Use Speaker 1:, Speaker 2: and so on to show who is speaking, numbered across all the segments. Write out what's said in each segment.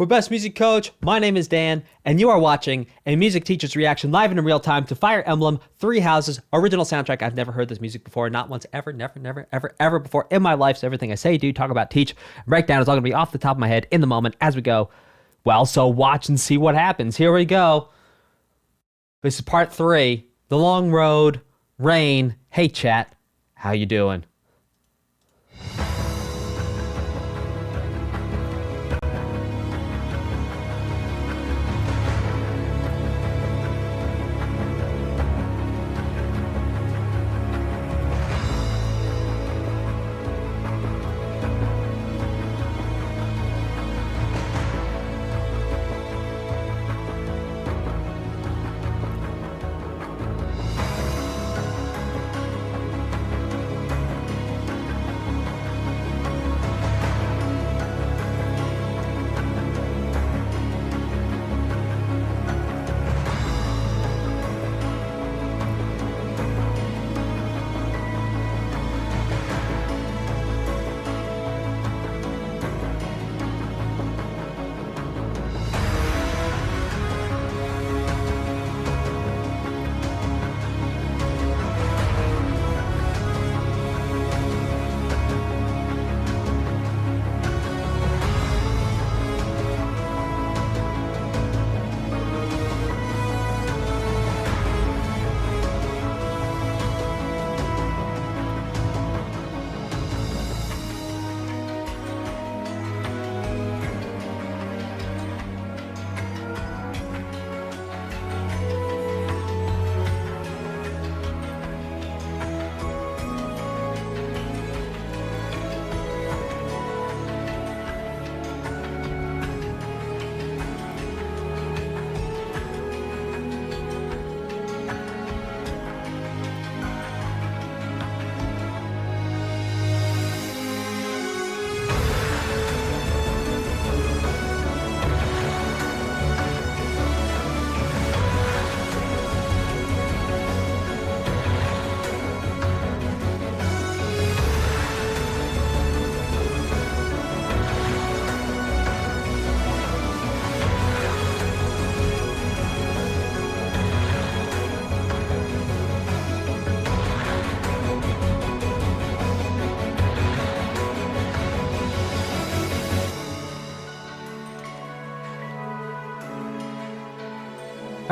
Speaker 1: for Best Music Coach. My name is Dan, and you are watching a music teacher's reaction live and in real time to Fire Emblem Three Houses original soundtrack. I've never heard this music before, not once, ever, never before in my life. So everything I say, do, talk about, teach, break down is all going to be off the top of my head in the moment as we go. Well, so watch and see what happens. Here we go. This is part 3, The Long Road, Rain. Hey, chat, how you doing?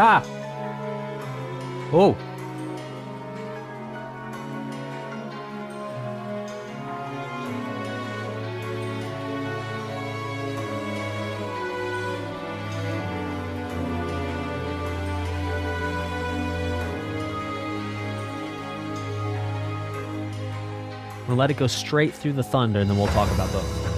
Speaker 1: Ah! Oh! We'll let it go straight through the thunder, and then we'll talk about both.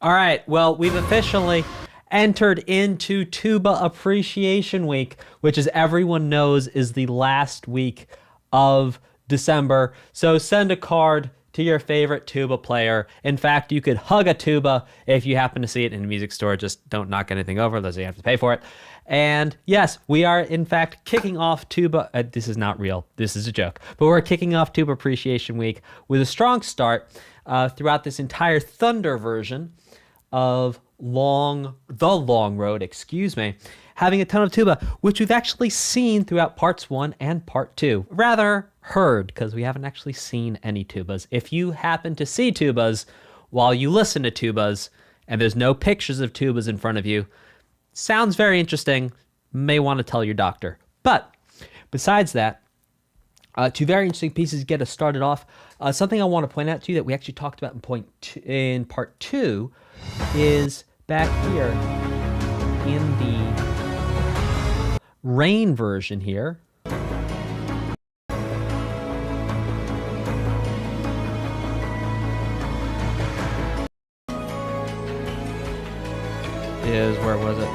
Speaker 1: All right, well, we've officially entered into Tuba Appreciation Week, which, as everyone knows, is the last week of December. So send a card to your favorite tuba player. In fact, you could hug a tuba if you happen to see it in a music store. Just don't knock anything over, unless you have to pay for it. And yes, we are in fact kicking off Tuba. This is not real. This is a joke. But we're kicking off Tuba Appreciation Week with a strong start throughout this entire Thunder version of The Long Road, having a ton of tuba, which we've actually seen throughout parts 1 and part 2. Rather heard, because we haven't actually seen any tubas. If you happen to see tubas while you listen to tubas and there's no pictures of tubas in front of you, sounds very interesting, may want to tell your doctor. But besides that, two very interesting pieces to get us started off. Something I want to point out to you that we actually talked about in part 2 is back here in the Rain version here. Where was it?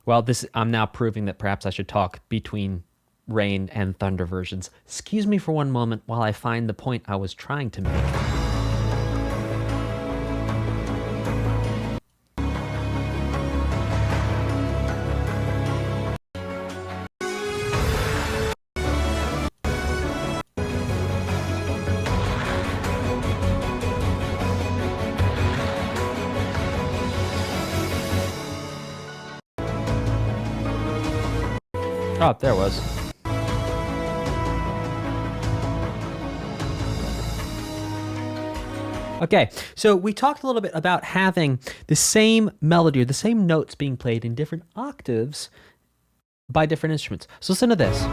Speaker 1: Well, I'm now proving that perhaps I should talk between Rain and Thunder versions. Excuse me for one moment while I find the point I was trying to make. Oh, there it was. Okay, so we talked a little bit about having the same melody or the same notes being played in different octaves by different instruments. So listen to this.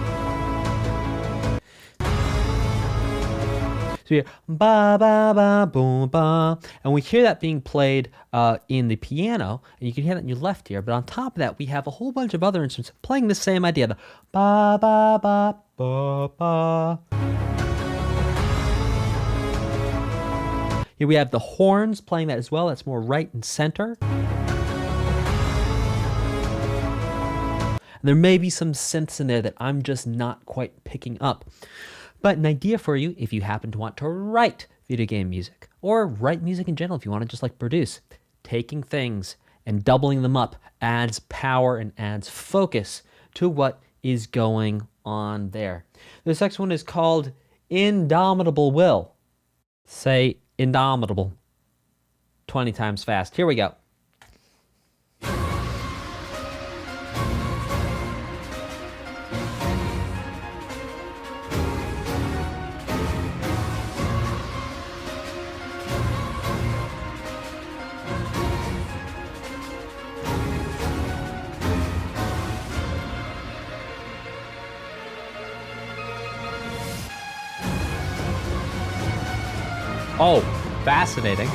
Speaker 1: So we hear ba ba ba boom ba, and we hear that being played in the piano, and you can hear that in your left ear. But on top of that, we have a whole bunch of other instruments playing the same idea. The ba ba ba ba ba. Here we have the horns playing that as well. That's more right and center. And there may be some synths in there that I'm just not quite picking up. But an idea for you if you happen to want to write video game music, or write music in general if you want to just like produce. Taking things and doubling them up adds power and adds focus to what is going on there. This next one is called Indomitable Will. Say Indomitable 20 times fast. Here we go. Oh, fascinating.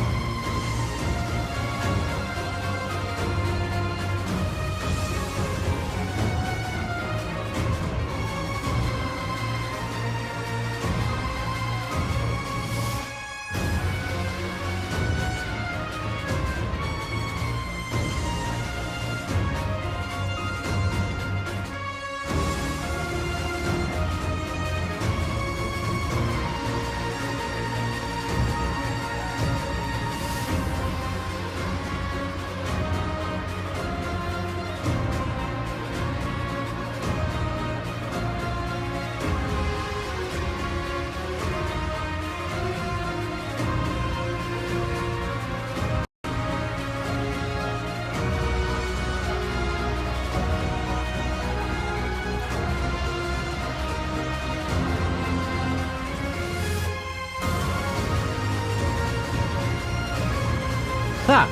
Speaker 1: Ha!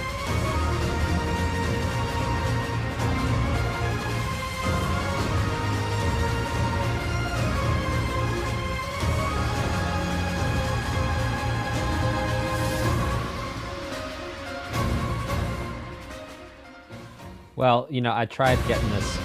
Speaker 1: Well, you know, I tried getting this.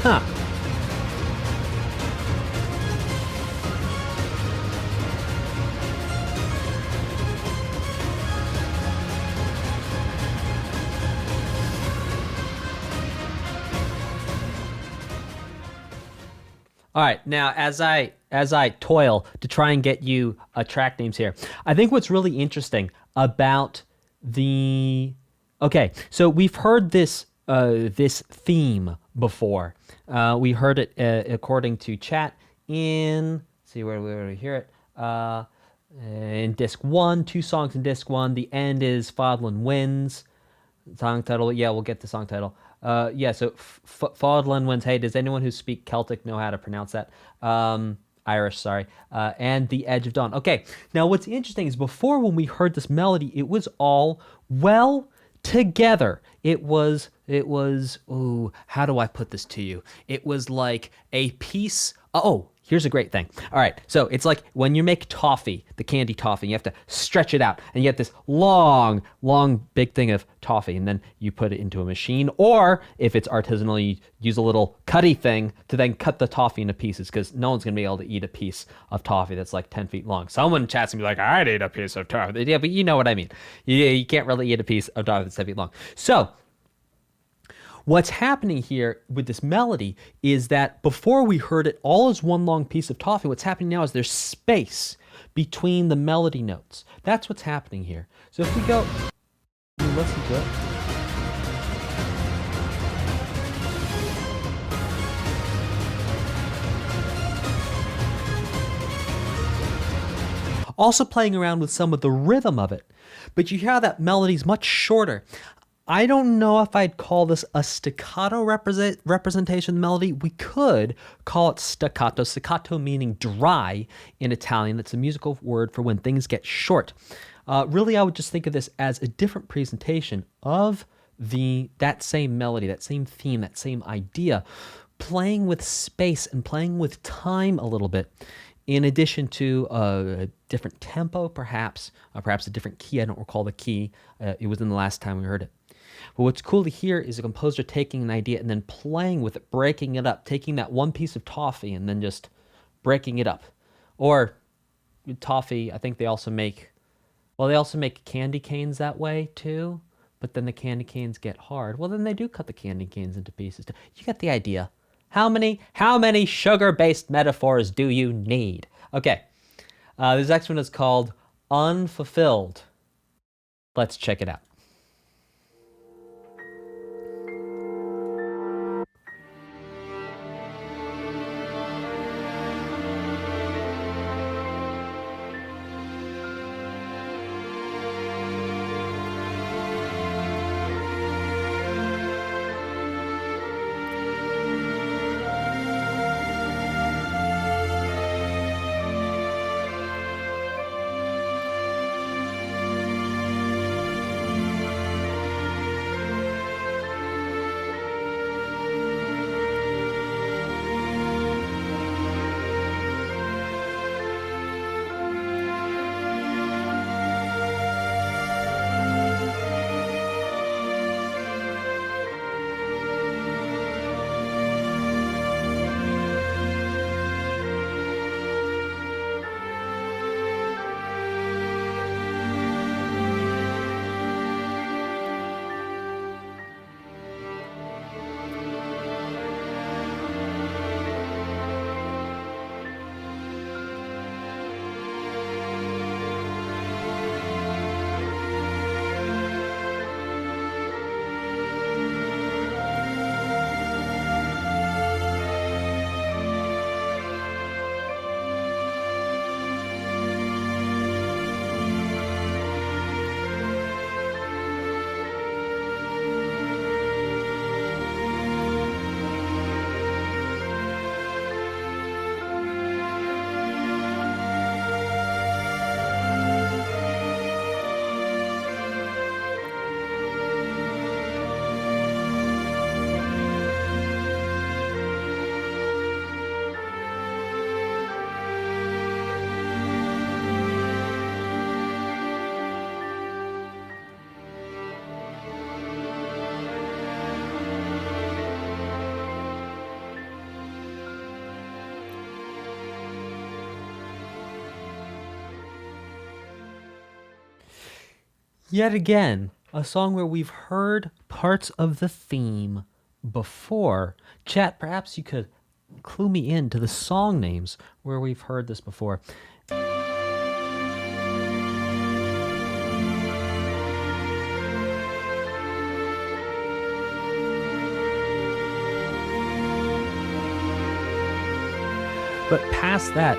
Speaker 1: Huh. All right, now as I toil to try and get you track names here, I think what's really interesting about the okay, so we've heard this theme before. We heard it according to chat in let's see where we hear it in disc one, two songs in disc one. The end is Fodlan Wins. Song title, yeah, we'll get the song title. Yeah, so Fodlan wins. Hey, does anyone who speak Celtic know how to pronounce that? Irish, sorry. And The Edge of Dawn. Okay, now what's interesting is before when we heard this melody, it was all well together. It was, ooh, how do I put this to you? It was like a piece, oh, here's a great thing. All right, so it's like when you make toffee, the candy toffee, you have to stretch it out, and you get this long, big thing of toffee, and then you put it into a machine, or if it's artisanal, you use a little cutty thing to then cut the toffee into pieces, because no one's going to be able to eat a piece of toffee that's like 10 feet long. Someone chats and be like, I'd eat a piece of toffee. Yeah, but you know what I mean. You can't really eat a piece of toffee that's 10 feet long. So what's happening here with this melody is that before we heard it all as one long piece of toffee, what's happening now is there's space between the melody notes. That's what's happening here. So if we go and listen to it. Also playing around with some of the rhythm of it, but you hear how that melody's much shorter. I don't know if I'd call this a staccato representation of the melody. We could call it staccato. Staccato meaning dry in Italian. It's a musical word for when things get short. Really, I would just think of this as a different presentation of that same melody, that same theme, that same idea, playing with space and playing with time a little bit. In addition to a different tempo, perhaps a different key. I don't recall the key. It was in the last time we heard it. But what's cool to hear is a composer taking an idea and then playing with it, breaking it up, taking that one piece of toffee and then just breaking it up. Or toffee, I think they also make candy canes that way too, but then the candy canes get hard. Well, then they do cut the candy canes into pieces too. You get the idea. How many sugar-based metaphors do you need? Okay, this next one is called Unfulfilled. Let's check it out. Yet again, a song where we've heard parts of the theme before. Chat, perhaps you could clue me in to the song names where we've heard this before. But past that,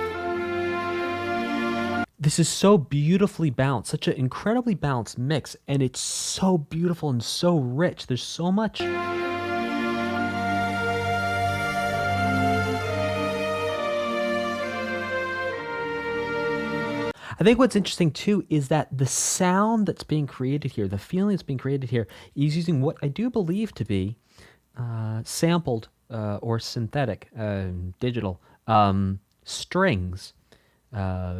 Speaker 1: this is so beautifully balanced, such an incredibly balanced mix, and it's so beautiful and so rich. There's so much. I think what's interesting too is that the sound that's being created here, the feeling that's being created here, is using what I do believe to be sampled or synthetic, digital strings,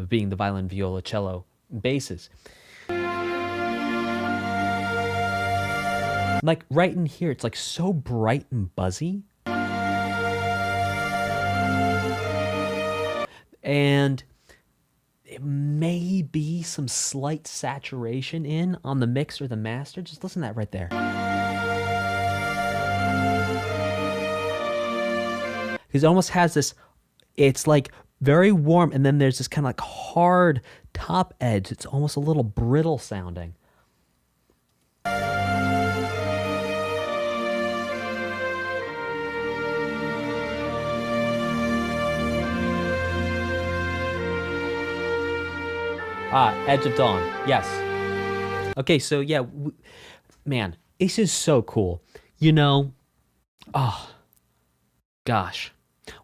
Speaker 1: being the violin, viola, cello, basses. Like right in here, it's like so bright and buzzy. And it may be some slight saturation in on the mix or the master. Just listen to that right there. Because it almost has this, it's like very warm, and then there's this kind of like hard top edge. It's almost a little brittle sounding. Edge of Dawn. Yes. Okay, so yeah, man, this is so cool. You know, oh, gosh.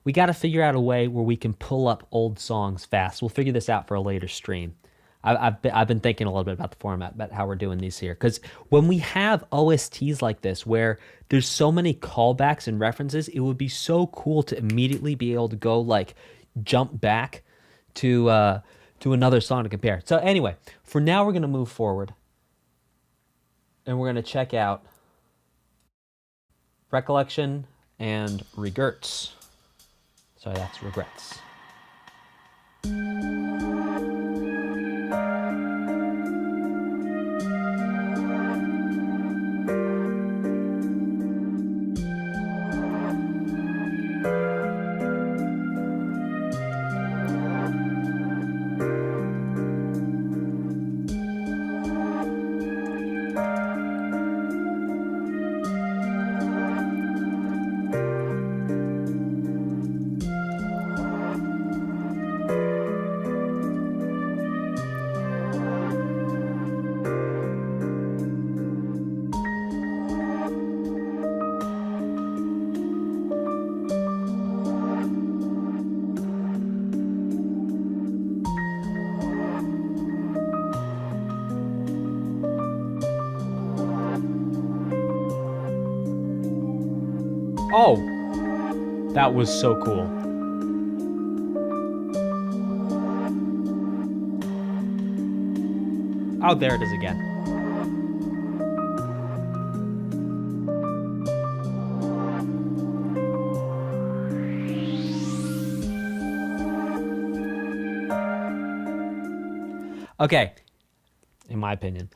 Speaker 1: We got to figure out a way where we can pull up old songs fast. We'll figure this out for a later stream. I've been thinking a little bit about the format, about how we're doing these here. Because when we have OSTs like this, where there's so many callbacks and references, it would be so cool to immediately be able to go like jump back to another song to compare. So anyway, for now we're going to move forward. And we're going to check out Recollection and Regrets. So that's Regrets. Oh, that was so cool. Oh, there it is again. Okay, in my opinion,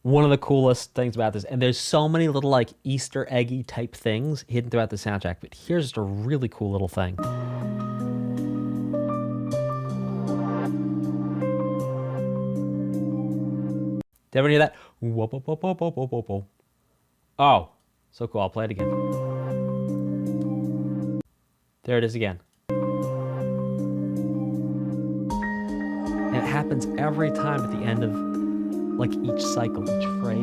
Speaker 1: one of the coolest things about this, and there's so many little like Easter eggy type things hidden throughout the soundtrack, but here's just a really cool little thing. Did everyone hear that? Whoop, whoop, whoop, whoop, whoop, whoop, whoop. Oh, so cool. I'll play it again. There it is again. And it happens every time at the end of like each cycle, each phrase.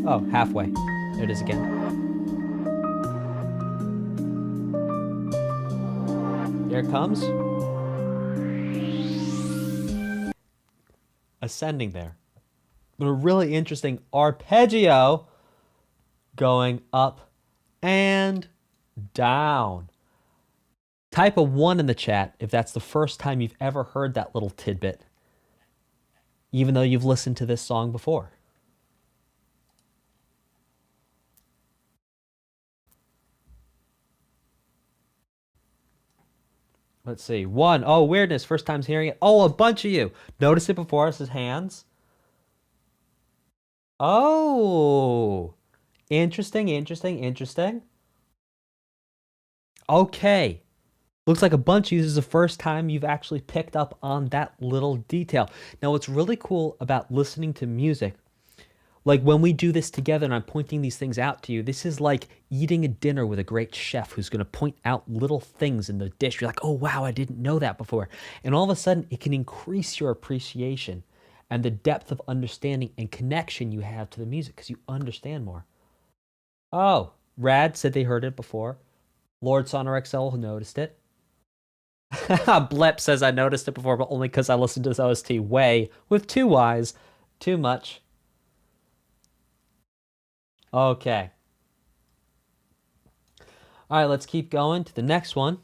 Speaker 1: Oh, halfway. There it is again. Here it comes. Ascending there. But a really interesting arpeggio going up and down. Type a 1 in the chat if that's the first time you've ever heard that little tidbit, even though you've listened to this song before. Let's see. One. Oh, weirdness. First time's hearing it. Oh, a bunch of you. Notice it before us as hands. Oh. Interesting, interesting, interesting. Okay. Looks like a bunch of you. This is the first time you've actually picked up on that little detail. Now, what's really cool about listening to music, like when we do this together and I'm pointing these things out to you, this is like eating a dinner with a great chef who's going to point out little things in the dish. You're like, oh, wow, I didn't know that before. And all of a sudden, it can increase your appreciation and the depth of understanding and connection you have to the music because you understand more. Oh, Rad said they heard it before. Lord Sonor XL noticed it. Blep says I noticed it before, but only because I listened to this OST way with two Ys. Too much. Okay. All right, let's keep going to the next one.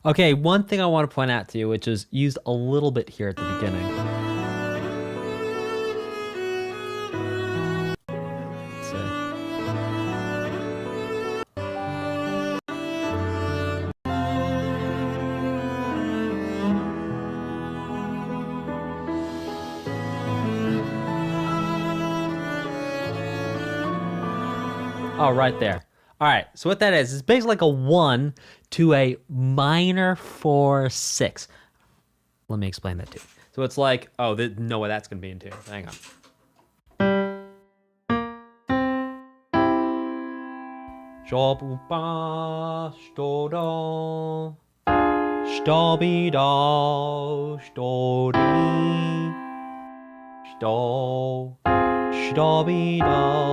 Speaker 1: Okay, one thing I want to point out to you, which is used a little bit here at the beginning. Let's see. Oh, right there. All right, so what that is basically like a 1 to a minor 4/6. Let me explain that too. So it's like, oh, know what that's going to be in tune. Hang on. Shabuba, stodo, stabida, stori, sto, stabida.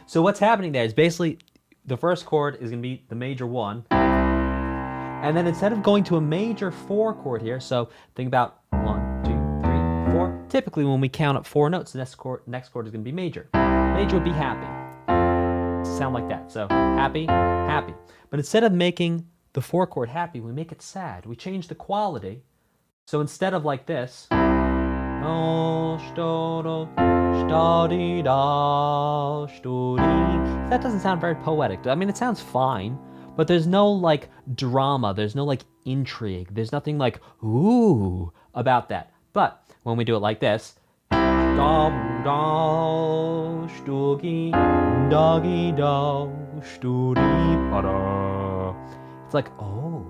Speaker 1: So what's happening there is basically the first chord is going to be the major 1. And then instead of going to a major 4 chord here, so think about 1, 2, 3, 4. Typically when we count up 4 notes, the next chord is going to be major. Major would be happy. Sound like that. So happy, happy. But instead of making the 4 chord happy, we make it sad. We change the quality. So instead of like this, that doesn't sound very poetic. I mean, it sounds fine, but there's no like drama. There's no like intrigue. There's nothing like ooh about that. But when we do it like this, it's like, oh.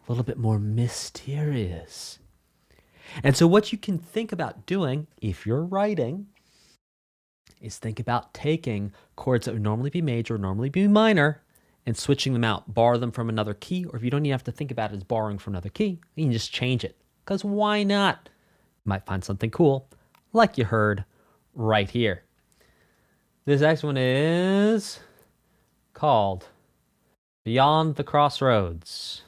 Speaker 1: A little bit more mysterious. And so what you can think about doing if you're writing is think about taking chords that would normally be major, normally be minor, and switching them out, borrow them from another key, or if you don't even have to think about it as borrowing from another key, you can just change it. because why not? You might find something cool, like you heard right here. This next one is called Beyond the Crossroads.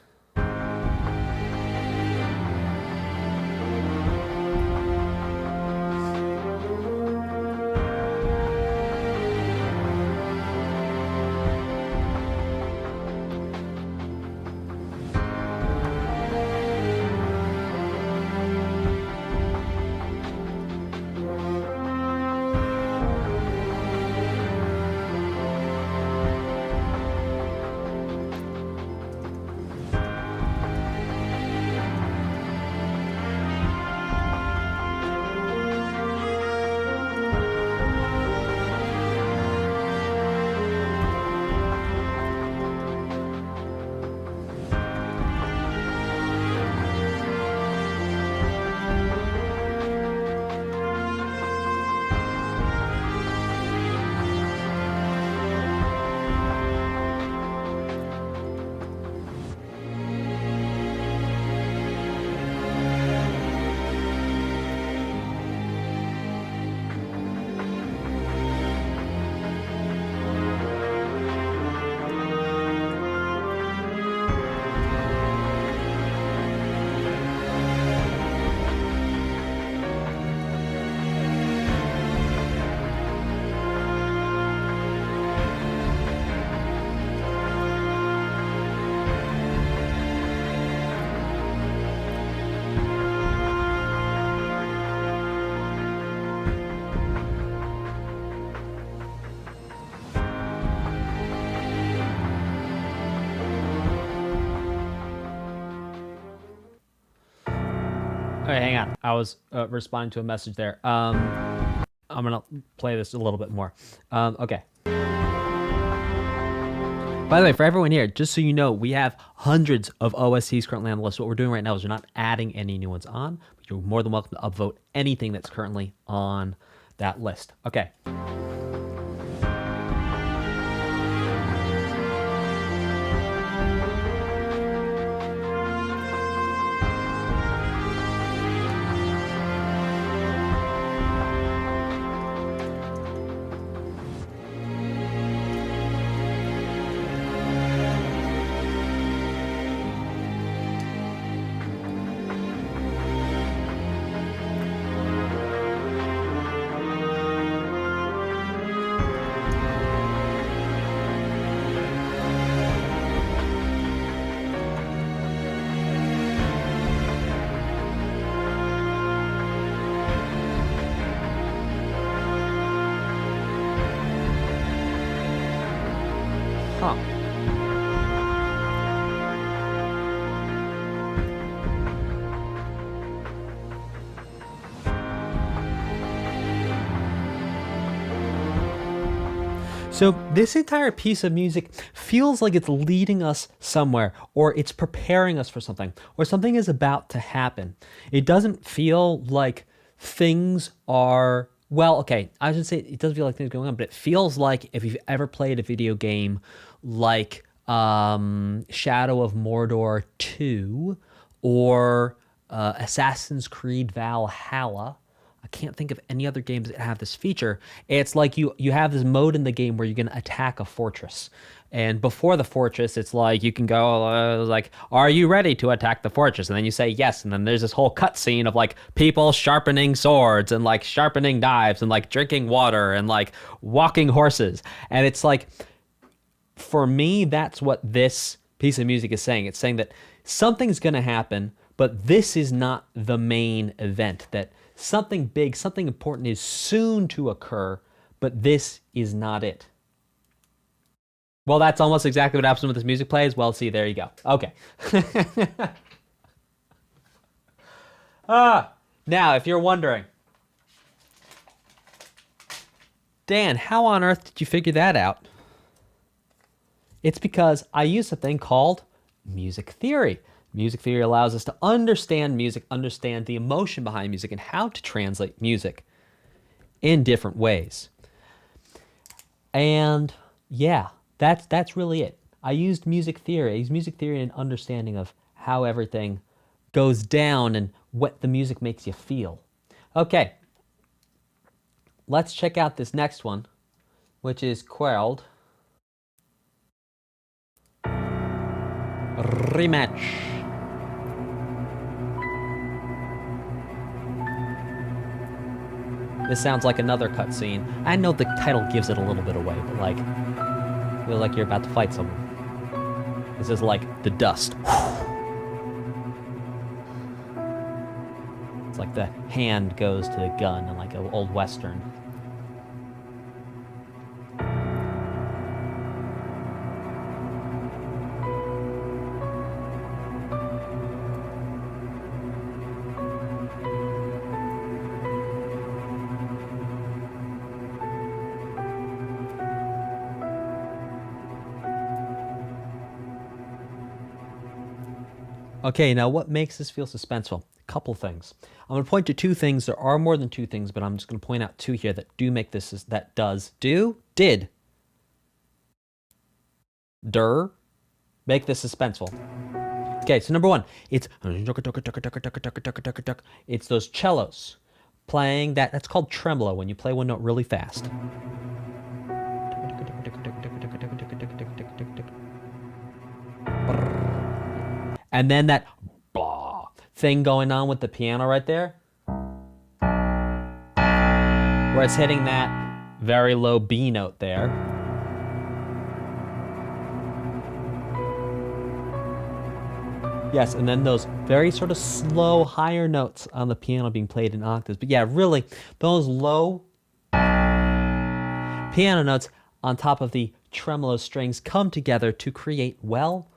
Speaker 1: Okay, hang on. I was responding to a message there. I'm gonna play this a little bit more. Okay. By the way, for everyone here, just so you know, we have hundreds of OSTs currently on the list. What we're doing right now is we're not adding any new ones on, but you're more than welcome to upvote anything that's currently on that list. Okay. Huh. So this entire piece of music feels like it's leading us somewhere, or it's preparing us for something, or something is about to happen. It doesn't feel like things are, well, okay, I should say it doesn't feel like things are going on, but it feels like if you've ever played a video game like Shadow of Mordor 2 or Assassin's Creed Valhalla. I can't think of any other games that have this feature. It's like you have this mode in the game where you're going to attack a fortress. And before the fortress, it's like you can go like, are you ready to attack the fortress? And then you say yes. And then there's this whole cutscene of like people sharpening swords and like sharpening knives and like drinking water and like walking horses. And it's like, for me, that's what this piece of music is saying. It's saying that something's going to happen, but this is not the main event. That something big, something important is soon to occur, but this is not it. Well, that's almost exactly what happens when this music plays. Well, see, there you go. Okay. Now, if you're wondering, Dan, how on earth did you figure that out? It's because I use a thing called music theory. Music theory allows us to understand music, understand the emotion behind music, and how to translate music in different ways. And yeah, that's really it. I used music theory. I used music theory and understanding of how everything goes down and what the music makes you feel. Okay, let's check out this next one, which is called Rematch. This sounds like another cutscene. I know the title gives it a little bit away, but like, I feel like you're about to fight someone. This is like the dust. It's like the hand goes to the gun in like an old Western. Okay, now what makes this feel suspenseful? A couple things. I'm going to point to two things. There are more than two things, but I'm just going to point out two here that do make this, did, make this suspenseful. Okay, so number one, it's those cellos playing that's called tremolo when you play one note really fast. And then that blah thing going on with the piano right there, where it's hitting that very low B note there. Yes, and then those very sort of slow higher notes on the piano being played in octaves. But yeah, really, those low piano notes on top of the tremolo strings come together to create, well,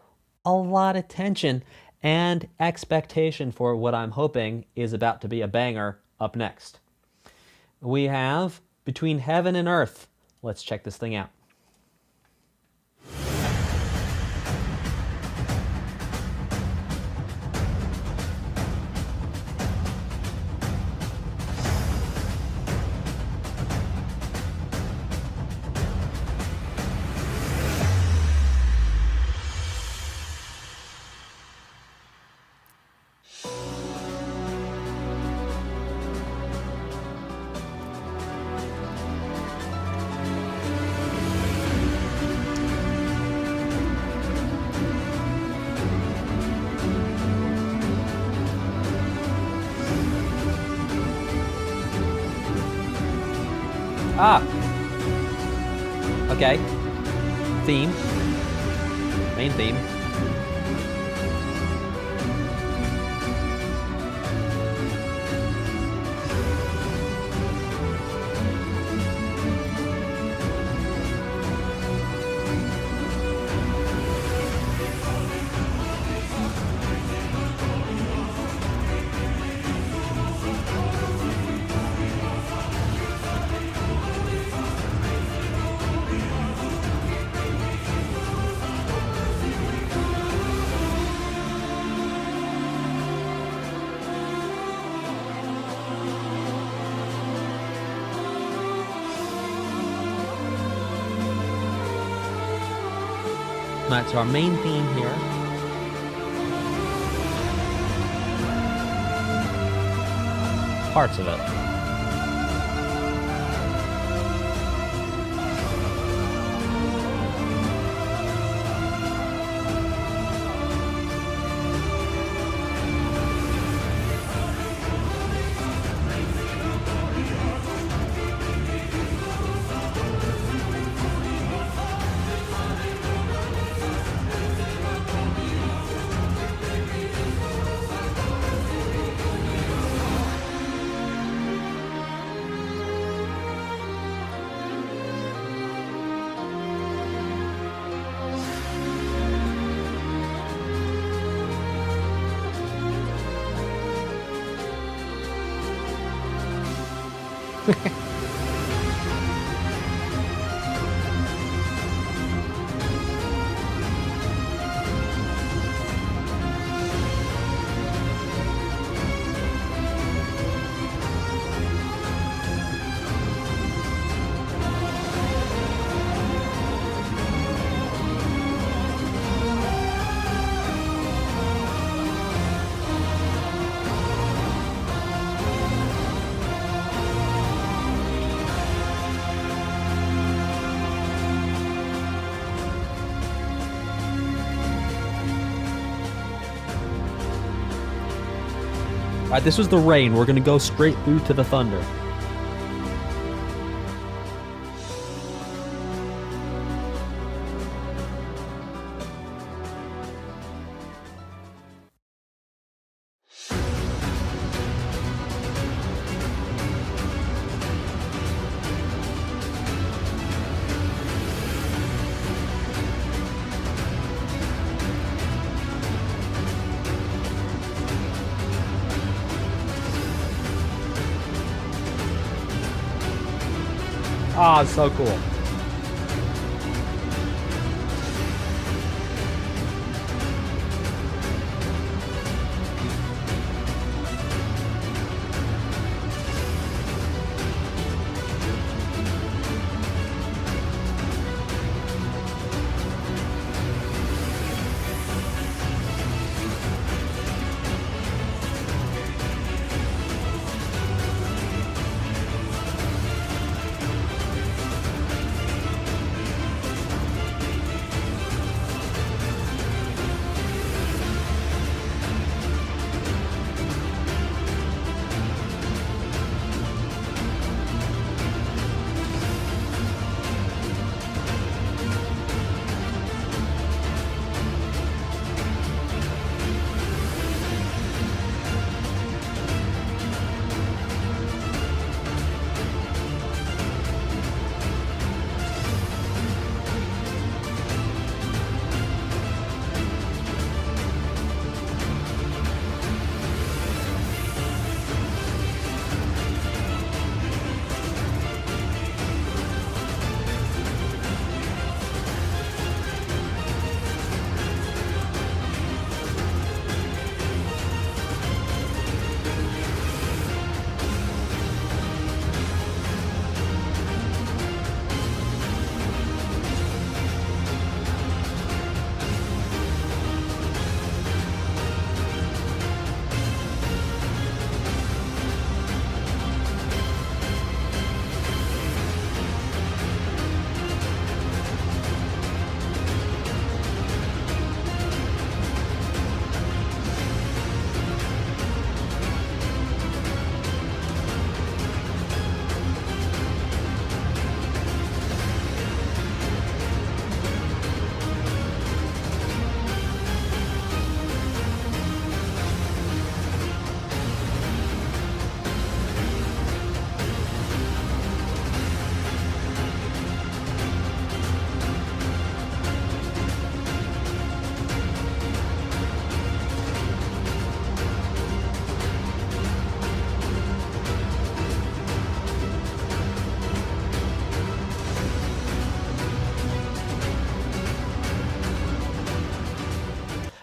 Speaker 1: a lot of tension and expectation for what I'm hoping is about to be a banger up next. We have Between Heaven and Earth. Let's check this thing out. Okay. Theme. Main theme. That's our main theme here. Parts of it. right, this was the rain. We're going to go straight through to the thunder. Ah, oh, so cool.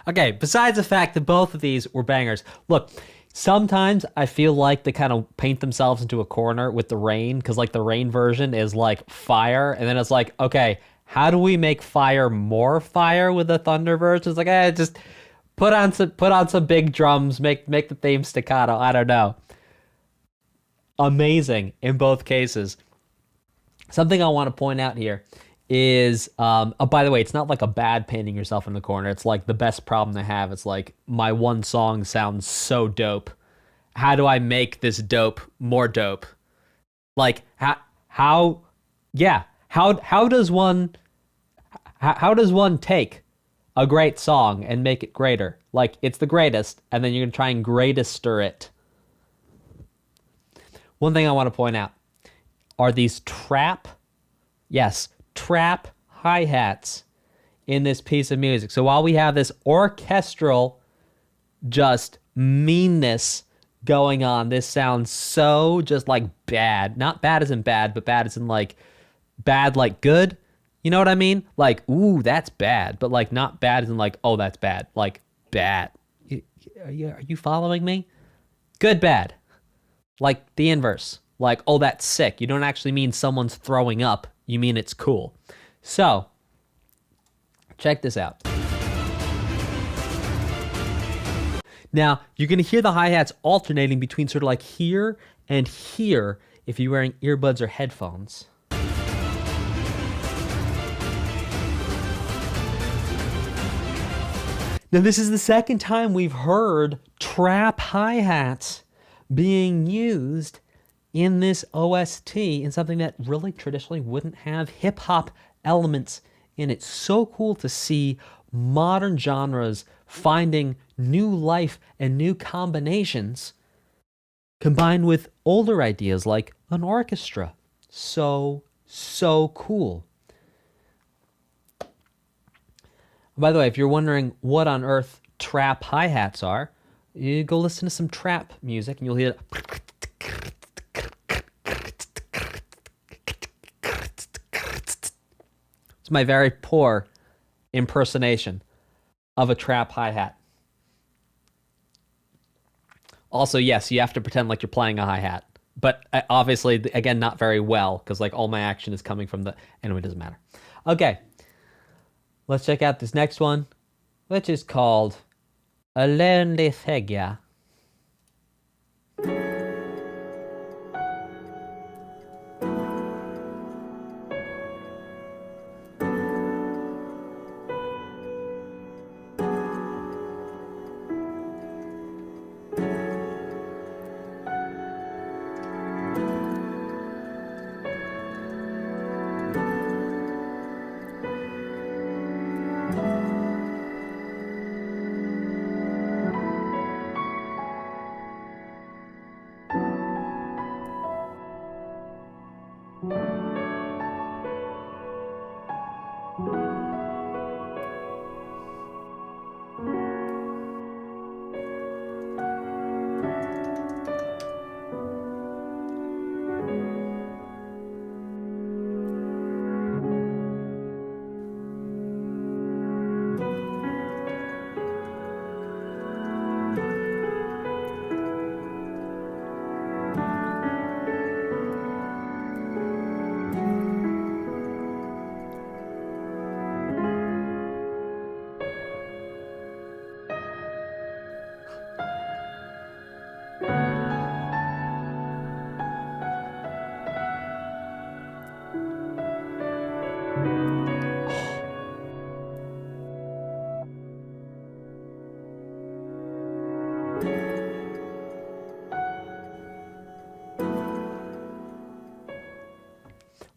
Speaker 1: Okay, besides the fact that both of these were bangers, look, sometimes I feel like they kind of paint themselves into a corner with the rain, because like the rain version is like fire, and then it's like, okay, how do we make fire more fire with the thunder version? It's like, just put on some big drums, make the theme staccato. I don't know. Amazing in both cases. Something I want to point out here is, oh, by the way, it's not like a bad painting yourself in the corner. It's like the best problem to have. It's like, my one song sounds so dope. How do I make this dope more dope? Like, how does one take a great song and make it greater? Like, it's the greatest, and then you're gonna try and greatester it. One thing I want to point out are these trap hi-hats in this piece of music. So while we have this orchestral just meanness going on, this sounds so just like bad. Not bad as in bad, but bad as in like bad like good. You know what I mean? Like, ooh, that's bad. But like not bad as in like, oh, that's bad. Like bad. Are you following me? Good, bad. Like the inverse. Like, oh, that's sick. You don't actually mean someone's throwing up. You mean it's cool. So, check this out. Now, you're going to hear the hi-hats alternating between sort of like here and here if you're wearing earbuds or headphones. Now, this is the second time we've heard trap hi-hats being used in this OST in something that really traditionally wouldn't have hip hop elements in it. So cool to see modern genres finding new life and new combinations combined with older ideas like an orchestra. So cool. By the way, if you're wondering what on earth trap hi-hats are, you go listen to some trap music and you'll hear it's my very poor impersonation of a trap hi-hat. Also, yes, you have to pretend like you're playing a hi-hat. But obviously, again, not very well, because like all my action is coming from the... Anyway, it doesn't matter. Okay. Let's check out this next one, which is called A Lonely Figure.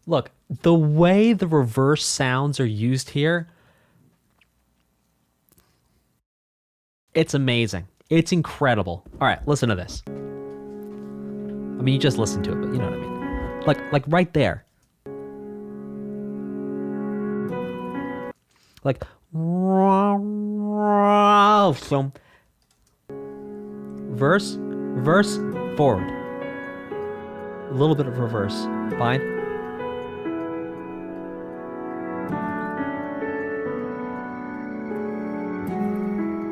Speaker 1: Look, the way the reverse sounds are used here, it's amazing. It's incredible. All right, listen to this. I mean, you just listen to it, but you know what I mean. Like right there. Like, verse, forward. A little bit of reverse. Fine.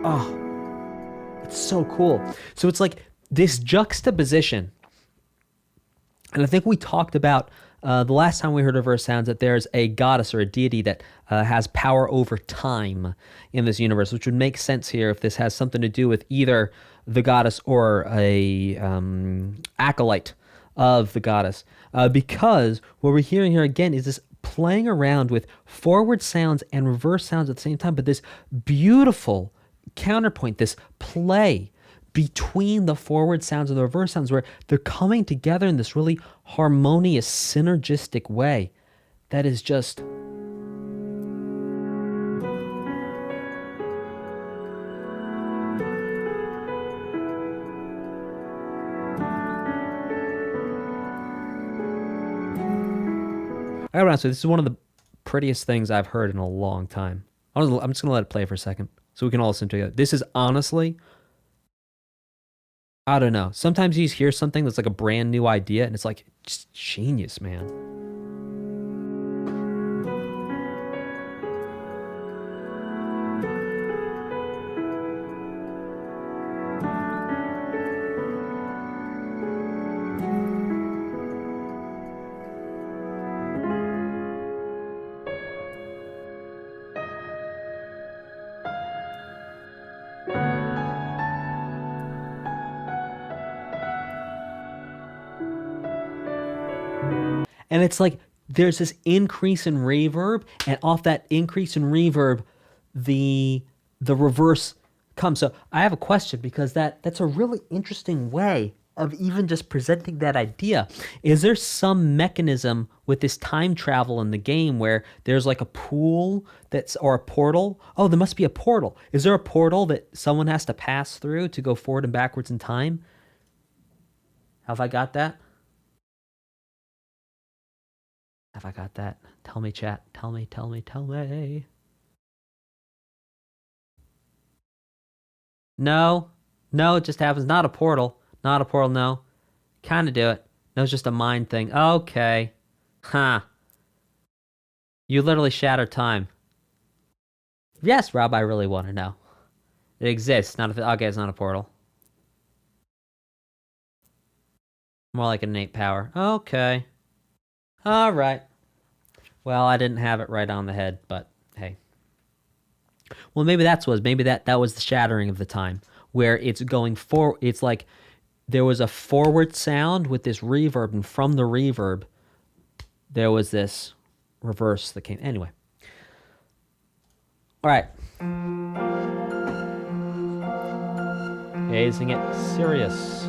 Speaker 1: Oh, it's so cool. So it's like this juxtaposition. And I think we talked about the last time we heard reverse sounds that there's a goddess or a deity that has power over time in this universe, which would make sense here if this has something to do with either the goddess or a acolyte of the goddess. Because what we're hearing here again is this playing around with forward sounds and reverse sounds at the same time, but this beautiful counterpoint, this play between the forward sounds and the reverse sounds where they're coming together in this really harmonious, synergistic way that is just... I gotta be honest with you, this is one of the prettiest things I've heard in a long time. I'm just gonna let it play for a second so we can all listen together. This is honestly, I don't know. Sometimes you hear something that's like a brand new idea and it's like, just genius, man. And it's like there's this increase in reverb, and off that increase in reverb, the reverse comes. So I have a question, because that's a really interesting way of even just presenting that idea. Is there some mechanism with this time travel in the game where there's like a pool or a portal? Oh, there must be a portal. Is there a portal that someone has to pass through to go forward and backwards in time? Have I got that? Have I got that? Tell me, chat. Tell me. No, it just happens. Not a portal. No. Kind of do it. No, it's just a mind thing. Okay. Huh. You literally shatter time. Yes, Rob, I really want to know. It exists. Okay, it's not a portal. More like an innate power. Okay. All right. Well, I didn't have it right on the head, but hey. Well, maybe that was the shattering of the time, where it's going forward. It's like there was a forward sound with this reverb, and from the reverb, there was this reverse that came. Anyway. All right. Gazing at Sirius.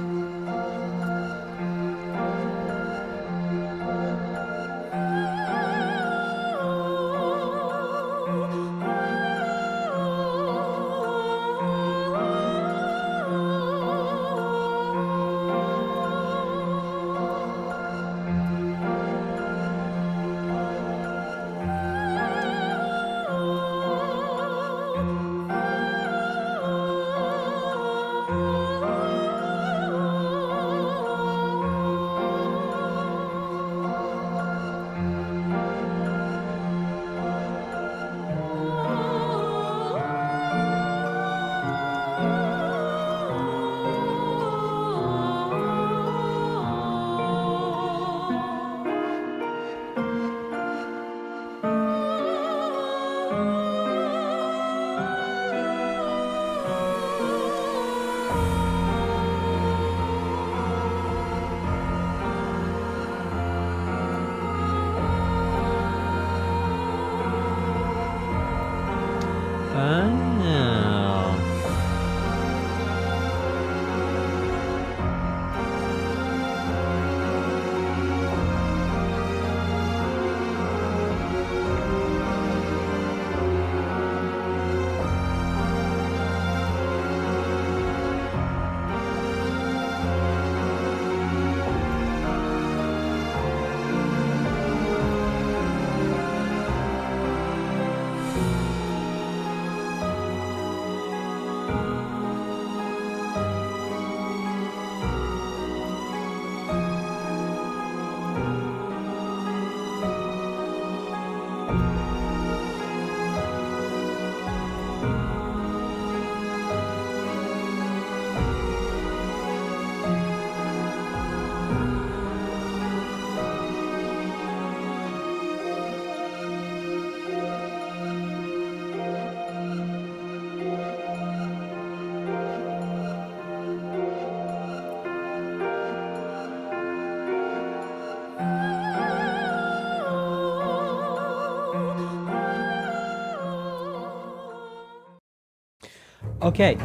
Speaker 1: Okay,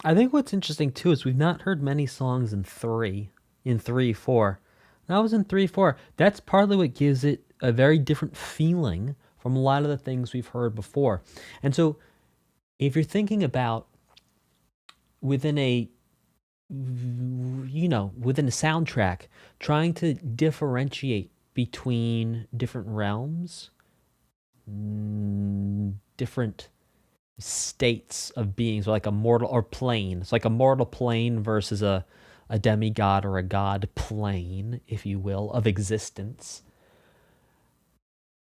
Speaker 1: I think what's interesting too is we've not heard many songs in 3-4. That was in 3-4. That's partly what gives it a very different feeling from a lot of the things we've heard before. And so if you're thinking about within a soundtrack, trying to differentiate between different realms, different states of beings, like a mortal or plane. It's like a mortal plane versus a demigod or a god plane, if you will, of existence.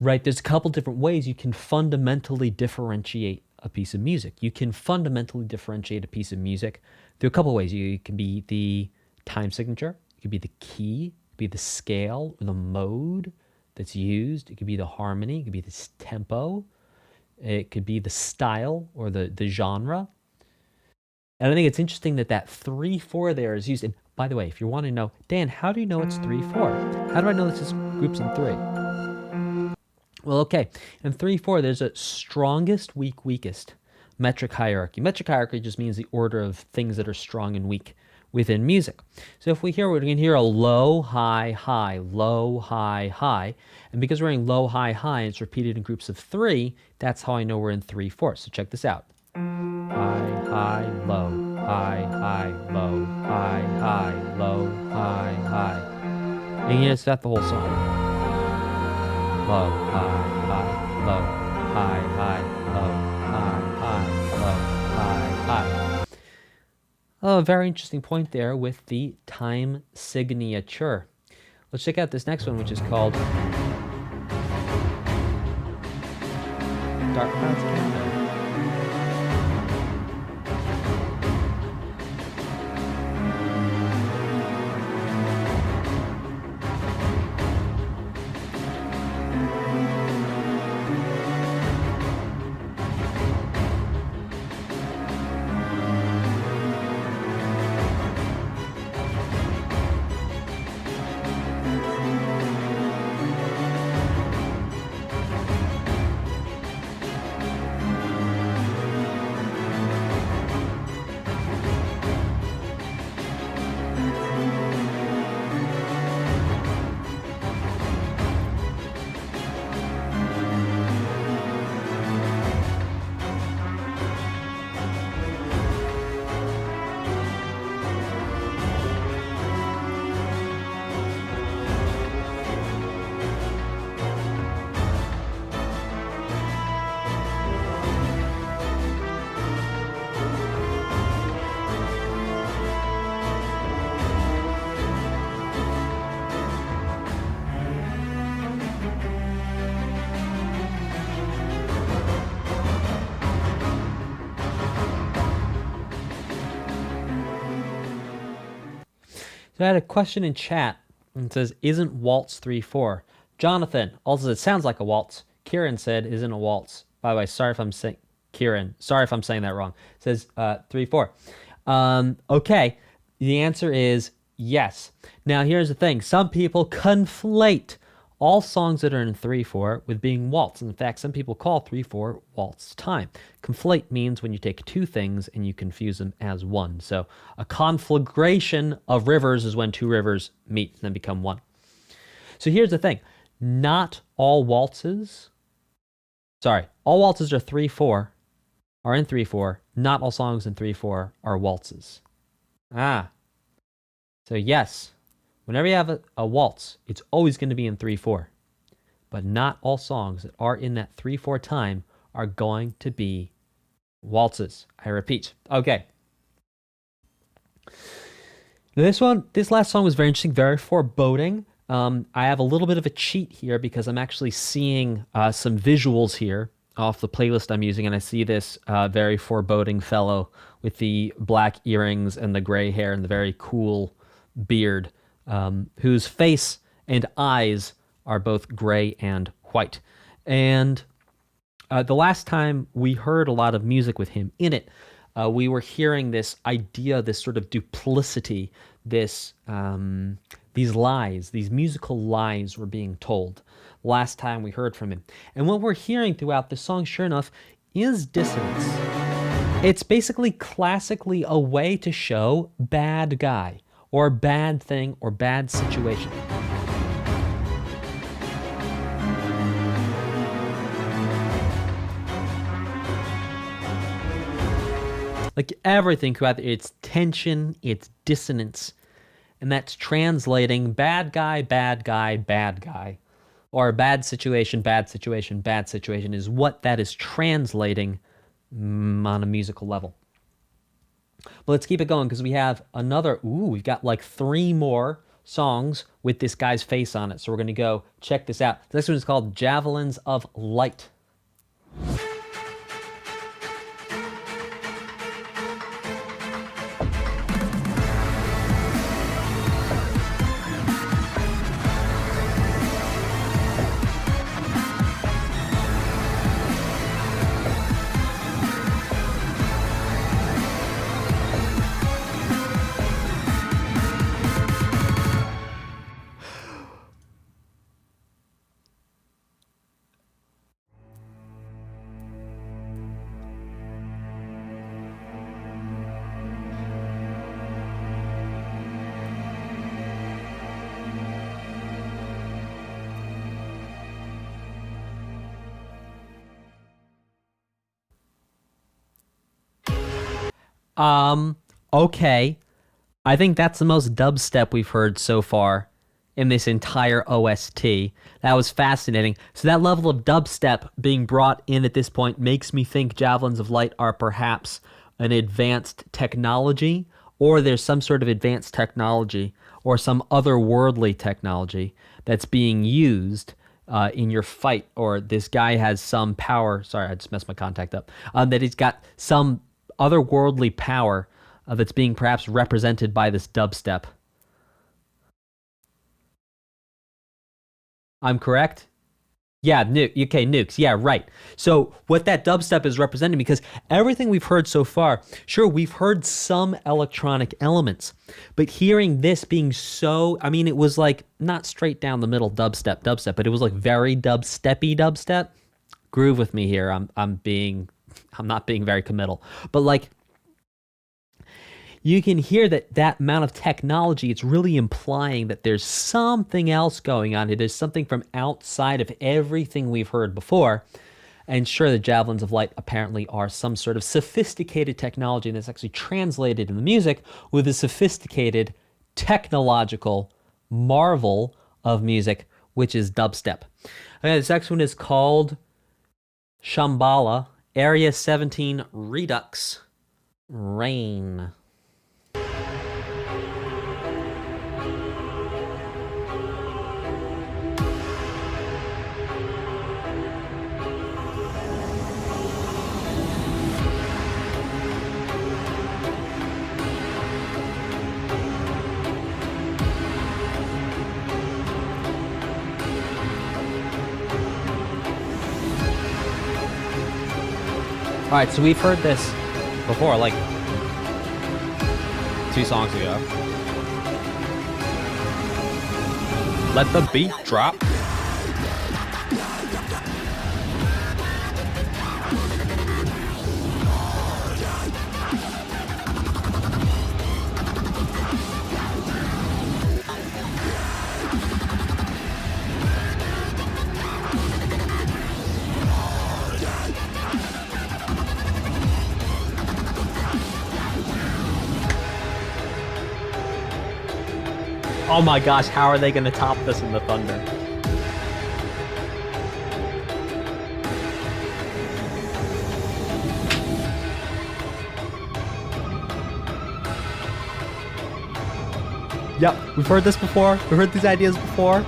Speaker 1: Right? There's a couple different ways you can fundamentally differentiate a piece of music. You can fundamentally differentiate a piece of music through a couple ways. You can be the time signature, it could be the key, it could be the scale or the mode that's used, it could be the harmony, it could be the tempo, it could be the style or the genre. And I think it's interesting that 3-4 there is used. And by the way, if you want to know, Dan, how do you know it's 3-4? How do I know this is groups in 3? Well, okay. In 3-4, there's a strongest, weakest metric hierarchy. Metric hierarchy just means the order of things that are strong and weak within music. So if we can hear a low, high, high, low, high, high. And because we're in low, high, high, and it's repeated in groups of 3, that's how I know we're in 3/4. So check this out. High, high, low, high, high, low, high, high, low, high, high. And it's that the whole song. Low, high, high, low, high, high, low, high, high, low, high, high. Oh, very interesting point there with the time signature. Let's check out this next one, which is called Dark Clouds Countdown. So I had a question in chat, and it says, isn't waltz 3/4? Jonathan also said, sounds like a waltz. Kieran said, isn't a waltz. By the way, sorry if I'm saying that wrong. It says 3/4. Okay, the answer is yes. Now here's the thing. Some people conflate all songs that are in 3/4 with being waltz. In fact, some people call 3/4 waltz time. Conflate means when you take two things and you confuse them as one. So a conflagration of rivers is when two rivers meet and then become one. So here's the thing. Not all waltzes, all waltzes are 3/4, are in 3/4. Not all songs in 3/4 are waltzes. So yes, whenever you have a waltz, it's always going to be in 3/4. But not all songs that are in that 3/4 time are going to be waltzes. I repeat. Okay. This last song was very interesting, very foreboding. I have a little bit of a cheat here because I'm actually seeing some visuals here off the playlist I'm using, and I see this very foreboding fellow with the black earrings and the gray hair and the very cool beard, whose face and eyes are both gray and white. And the last time we heard a lot of music with him in it, we were hearing this idea, this sort of duplicity, these lies, these musical lies were being told last time we heard from him. And what we're hearing throughout the song, sure enough, is dissonance. It's basically classically a way to show bad guy, or bad thing, or bad situation. Like everything throughout it's tension, it's dissonance, and that's translating bad guy, bad guy, bad guy, or bad situation, bad situation, bad situation is what that is translating on a musical level. But let's keep it going because we have we've got like 3 more songs with this guy's face on it. So we're going to go check this out. The next one is called Javelins of Light. Okay. I think that's the most dubstep we've heard so far in this entire OST. That was fascinating. So that level of dubstep being brought in at this point makes me think Javelins of Light are perhaps an advanced technology, or there's some sort of advanced technology or some otherworldly technology that's being used in your fight, or this guy has some power. Sorry, I just messed my contact up. That he's got some otherworldly power that's being perhaps represented by this dubstep. I'm correct? Yeah, okay, nukes. Yeah, right. So what that dubstep is representing, because everything we've heard so far, sure, we've heard some electronic elements, but hearing this being so, I mean, it was like not straight down the middle dubstep, but it was like very dubsteppy dubstep. Groove with me here. I'm not being very committal, but like you can hear that amount of technology, it's really implying that there's something else going on. It is something from outside of everything we've heard before. And sure, the Javelins of Light apparently are some sort of sophisticated technology that's actually translated in the music with a sophisticated technological marvel of music, which is dubstep. Okay, this next one is called Shambhala, Area 17 Redux, Rain. All right, so we've heard this before, like 2 songs ago. Let the beat drop. Oh my gosh, how are they going to top this in the thunder? Yep, we've heard this before. We've heard these ideas before.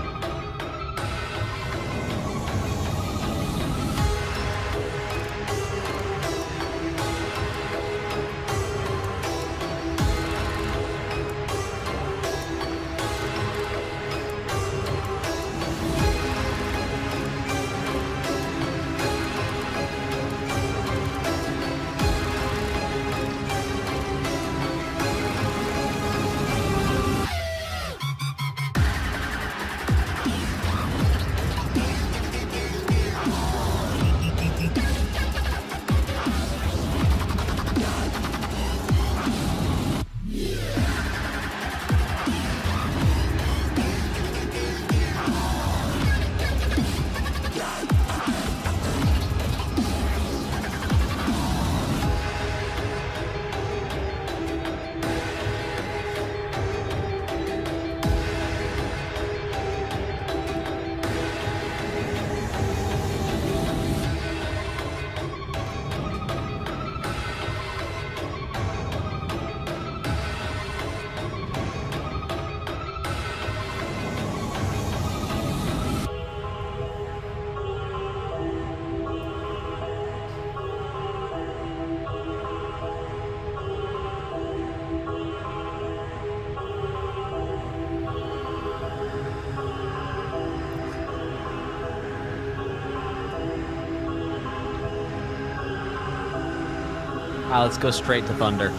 Speaker 1: Let's go straight to thunder.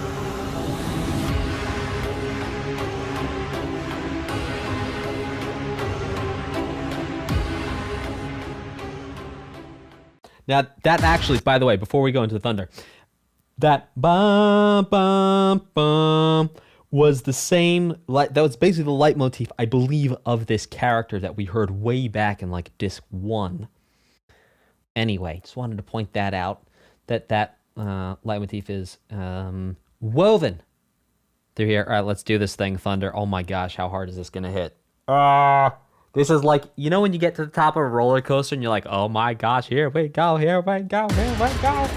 Speaker 1: Now, that actually, by the way, before we go into the thunder, that bum, bum, bum was the same, that was basically the leitmotif, I believe, of this character that we heard way back in, like, disc 1. Anyway, just wanted to point that out, that leitmotif is woven through here. All right, let's do this thing, Thunder. Oh my gosh, how hard is this gonna hit? This is like, when you get to the top of a roller coaster and you're like, oh my gosh, here we go, here we go, here we go.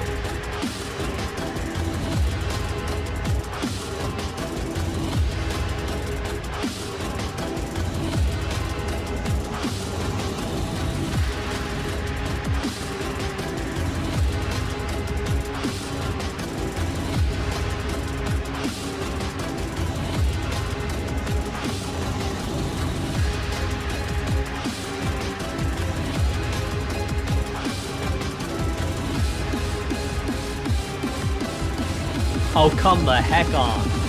Speaker 1: Oh, come the heck on.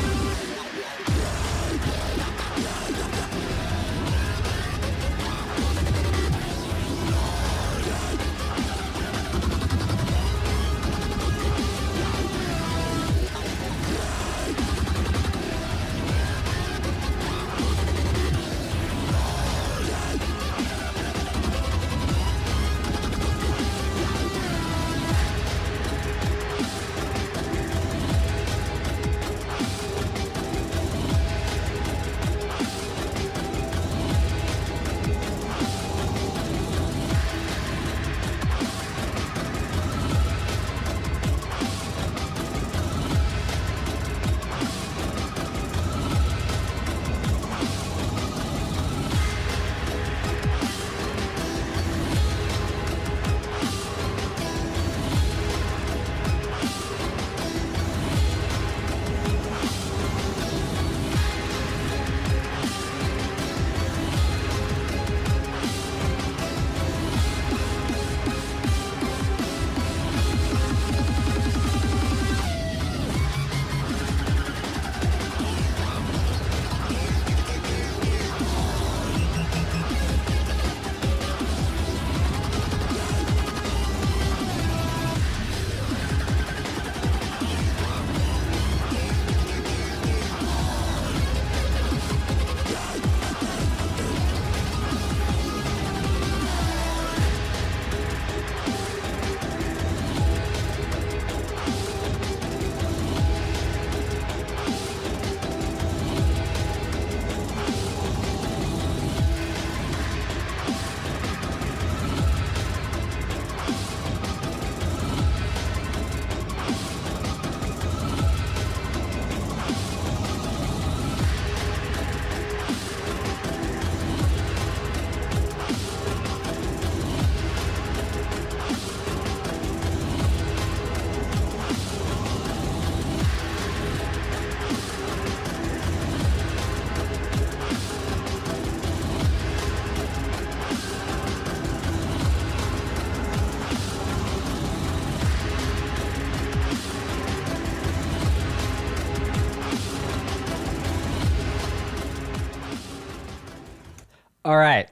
Speaker 1: All right.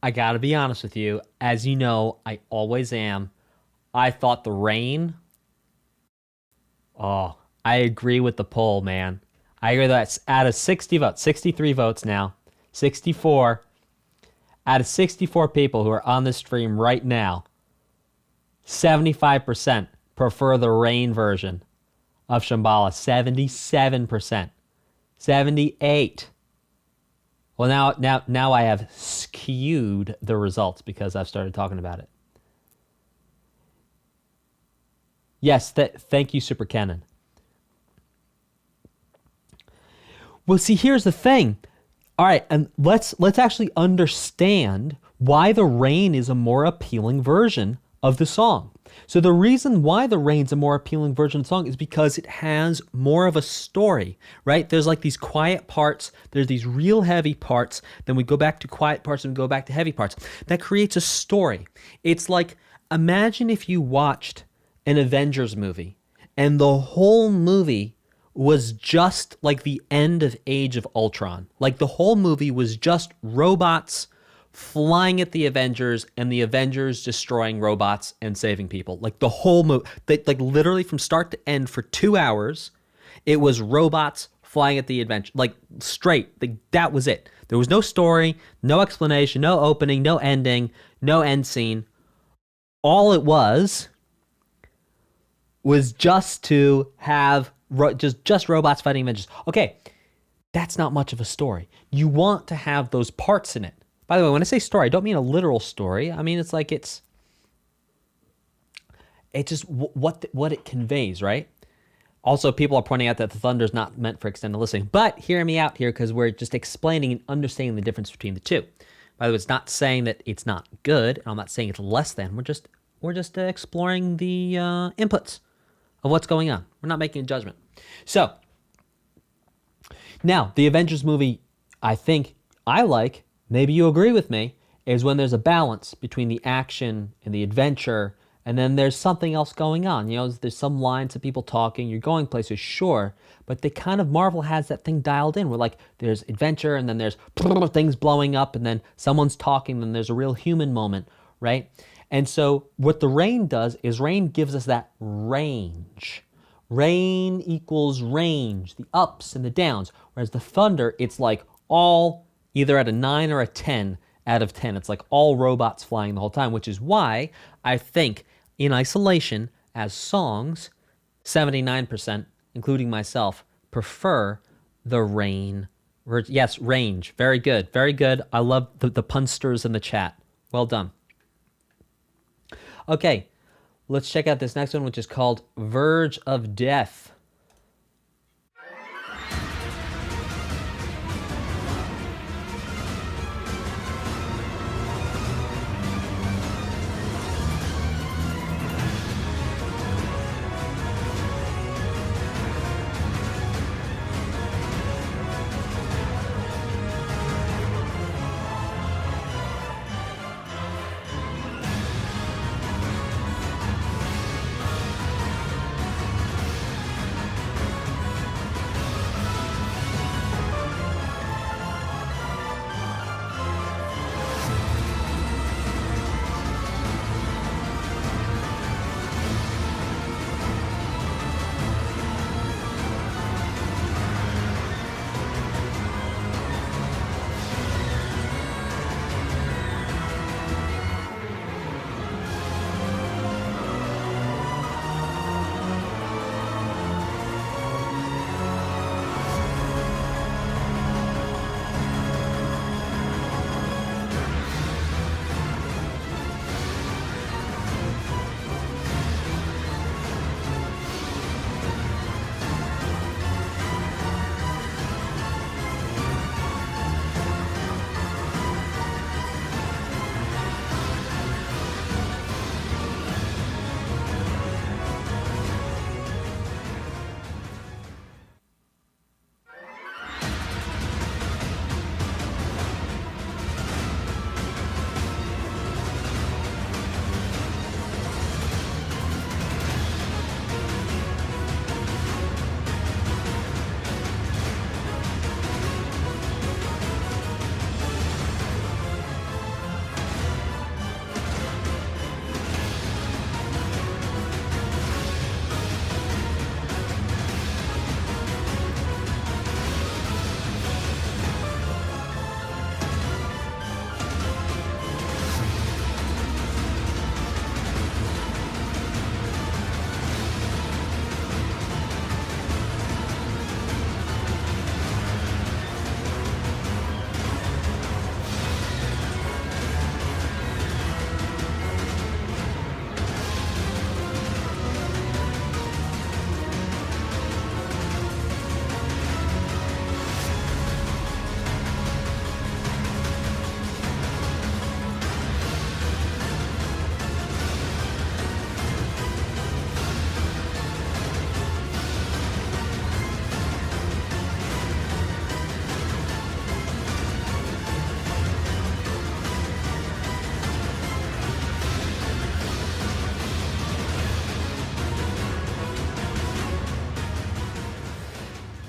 Speaker 1: I got to be honest with you. As you know, I always am. I thought the rain. Oh, I agree with the poll, man. I agree that out of 60 votes, 63 votes now, 64, out of 64 people who are on the stream right now, 75% prefer the rain version of Shambhala. 77%. 78. Well, now I have skewed the results because I've started talking about it. Yes, thank you, Super Kenan. Well, see, here's the thing. All right, and let's actually understand why the rain is a more appealing version of the song. So the reason why the rain's a more appealing version of the song is because it has more of a story, right? There's like these quiet parts, there's these real heavy parts, then we go back to quiet parts and we go back to heavy parts. That creates a story. It's like, imagine if you watched an Avengers movie and the whole movie was just like the end of Age of Ultron. Like the whole movie was just robots flying at the Avengers and the Avengers destroying robots and saving people. Like the whole movie, like literally from start to end for 2 hours, it was robots flying at the adventure, like straight. Like that was it. There was no story, no explanation, no opening, no ending, no end scene. All it was just to have just robots fighting Avengers. Okay, that's not much of a story. You want to have those parts in it. By the way, when I say story, I don't mean a literal story. I mean it's like it's just what it conveys, right? Also, people are pointing out that the thunder is not meant for extended listening. But hear me out here, because we're just explaining and understanding the difference between the two. By the way, it's not saying that it's not good. And I'm not saying it's less than. We're just exploring the inputs of what's going on. We're not making a judgment. So now the Avengers movie, I think I like, maybe you agree with me, is when there's a balance between the action and the adventure, and then there's something else going on. You know, there's some lines of people talking, you're going places, sure, but they kind of, Marvel has that thing dialed in where like there's adventure and then there's things blowing up and then someone's talking, then there's a real human moment, right? And so what the rain does is rain gives us that range. Rain equals range, the ups and the downs. Whereas the thunder, it's like all either at a 9 or a 10 out of 10. It's like all robots flying the whole time, which is why I think in isolation as songs, 79%, including myself, prefer the rain. Yes, range. Very good. Very good. I love the punsters in the chat. Well done. Okay, let's check out this next one, which is called Verge of Death.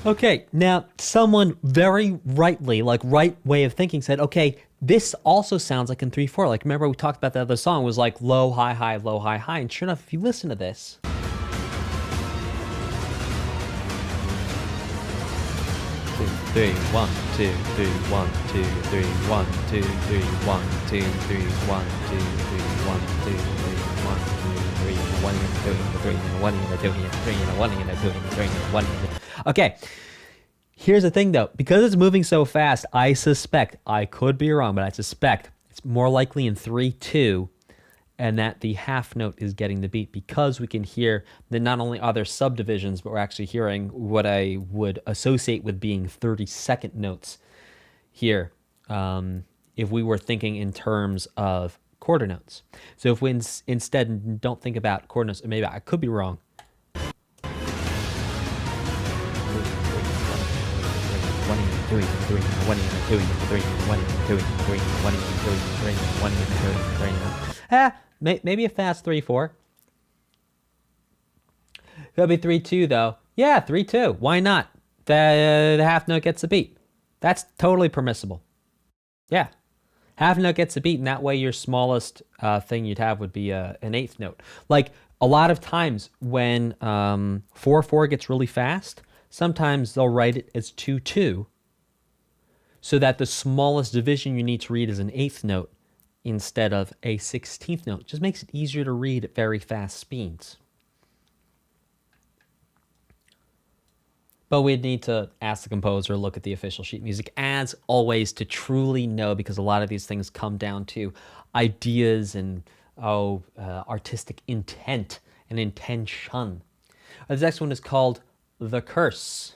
Speaker 1: Okay, now someone very rightly, like right way of thinking said, okay, this also sounds like in 3/4. Like remember we talked about the other song was like low, high, high, low, high, high. And sure enough, if you listen to this. 3, 1, 2, 3, 1, 2, 3, 1, 2, 3, 1, 2, 3, 1, 2, 3, 1, 2, 3, 1, 2, three, and a one, and a two, and a three, and a one, and a two, and a three, and a one, and a two, and a three, and a one, and a... Okay. Here's the thing, though. Because it's moving so fast, I suspect, I could be wrong, but I suspect it's more likely in 3-2, and that the half note is getting the beat, because we can hear that not only are there subdivisions, but we're actually hearing what I would associate with being 32nd notes here, if we were thinking in terms of quarter notes. So if we instead don't think about quarter notes, maybe I could be wrong. Maybe a fast 3-4. It'll be 3-2 though. Yeah, 3-2. Why not? The half note gets a beat. That's totally permissible. Yeah, half note gets a beat, and that way your smallest thing you'd have would be an eighth note. Like a lot of times when 4-4 gets really fast, sometimes they'll write it as 2-2, so that the smallest division you need to read is an eighth note instead of a 16th note. It just makes it easier to read at very fast speeds. But we'd need to ask the composer, look at the official sheet music, as always, to truly know, because a lot of these things come down to ideas and artistic intent and intention. The next one is called The Curse.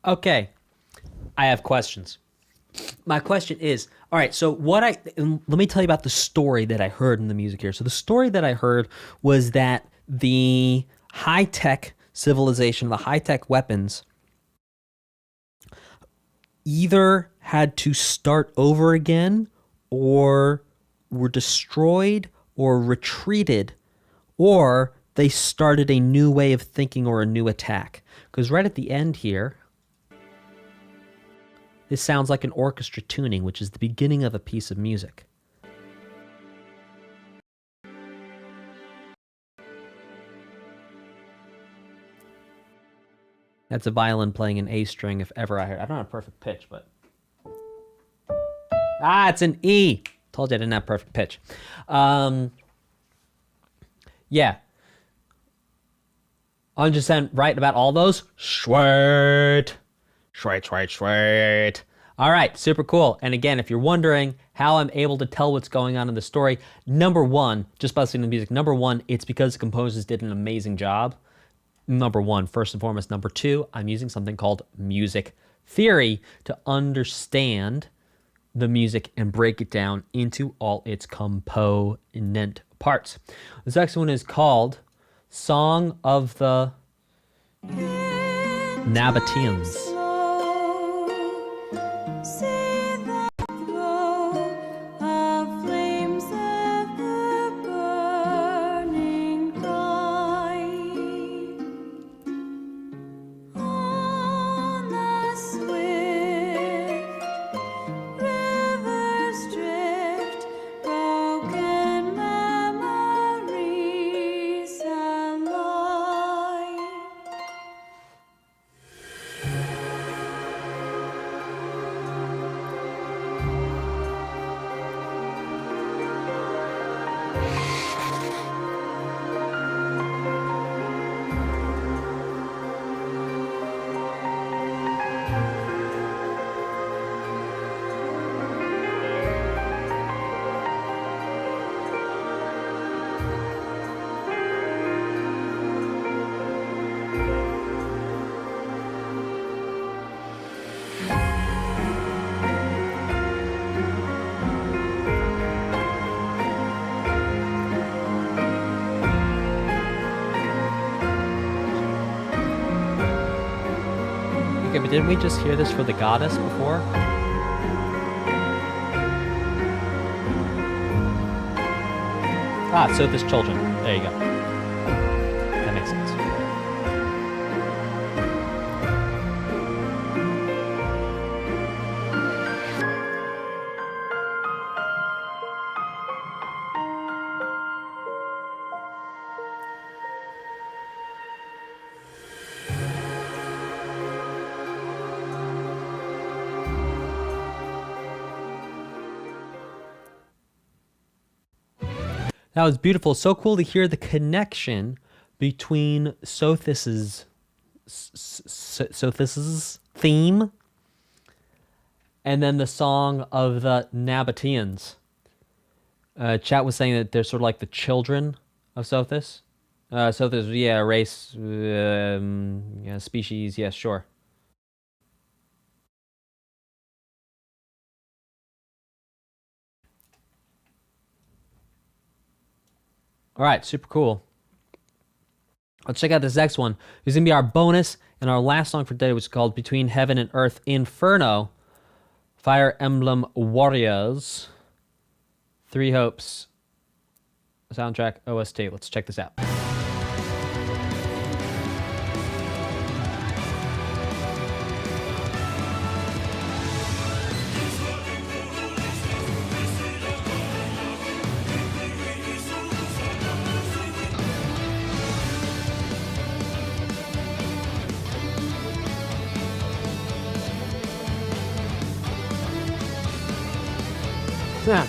Speaker 1: Okay, I have questions. My question is, all right, so let me tell you about the story that I heard in the music here. So the story that I heard was that the high-tech civilization, the high-tech weapons, either had to start over again, or were destroyed, or retreated, or they started a new way of thinking or a new attack. Because right at the end here, this sounds like an orchestra tuning, which is the beginning of a piece of music. That's a violin playing an A string, if ever I heard. I don't have perfect pitch, but... it's an E! Told you I didn't have perfect pitch. Yeah. 100% right about all those? Sweet! Sweet. All right, super cool. And again, if you're wondering how I'm able to tell what's going on in the story, number one, just by listening to the music, number one, it's because the composers did an amazing job. Number one, first and foremost. Number two, I'm using something called music theory to understand the music and break it down into all its component parts. This next one is called Song of the Nabateans. Okay, but didn't we just hear this for the goddess before? Ah, so this children. There you go. That makes sense. That was beautiful. So cool to hear the connection between Sothis' theme and then the song of the Nabateans. Chat was saying that they're sort of like the children of Sothis. Sothis, yeah, race, yeah, species, yeah, sure. All right, super cool. Let's check out this next one. This is going to be our bonus and our last song for today, which is called Between Heaven and Earth, Inferno, Fire Emblem Warriors, Three Hopes, soundtrack OST. Let's check this out. Yeah.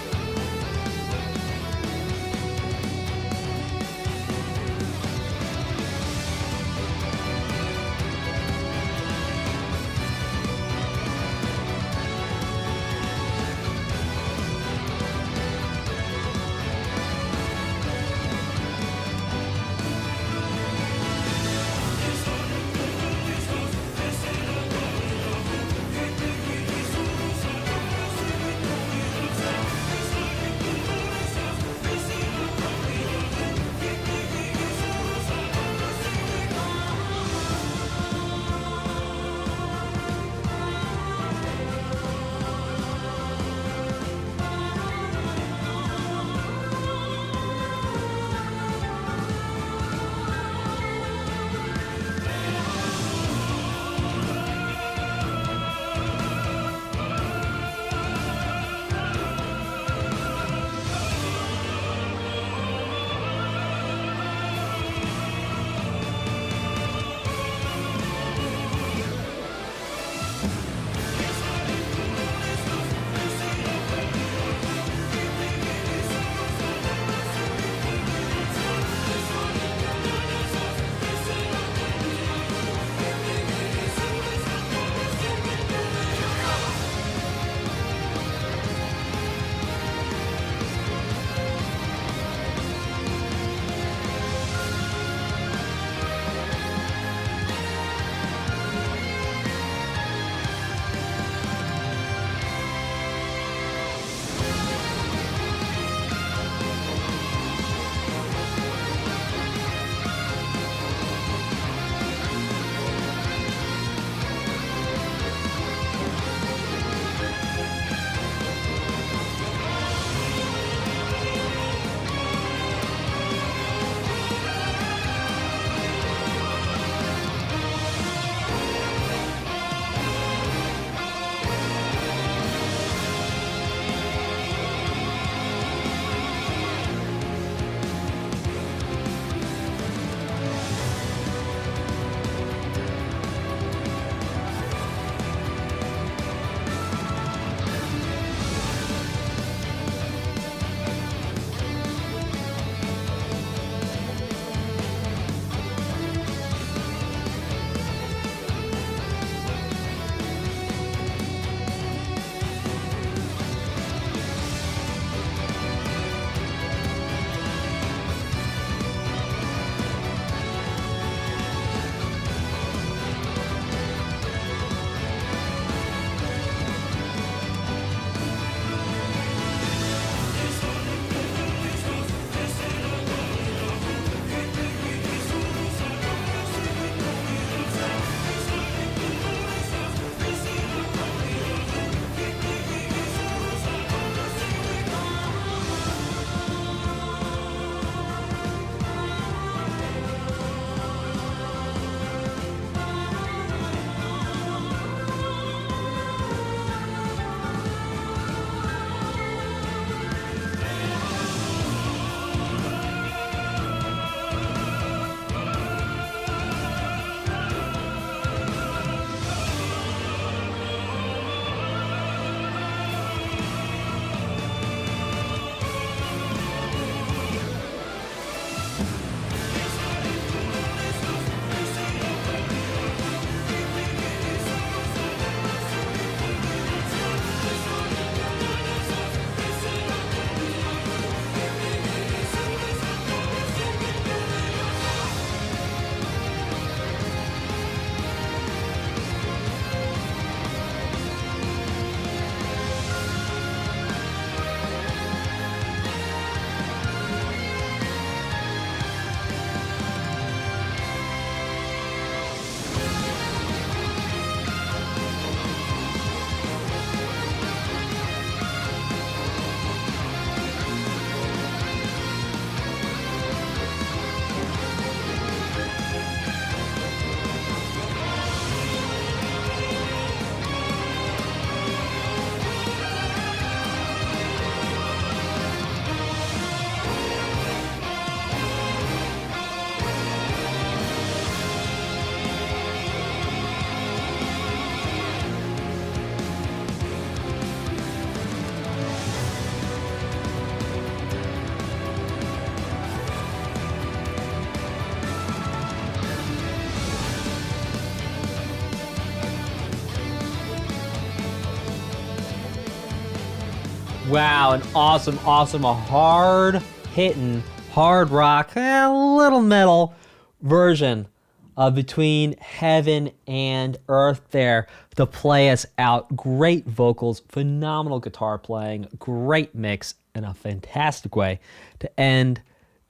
Speaker 1: Wow, an awesome, a hard-hitting, hard rock, a little metal version of Between Heaven and Earth there to play us out. Great vocals, phenomenal guitar playing, great mix, and a fantastic way to end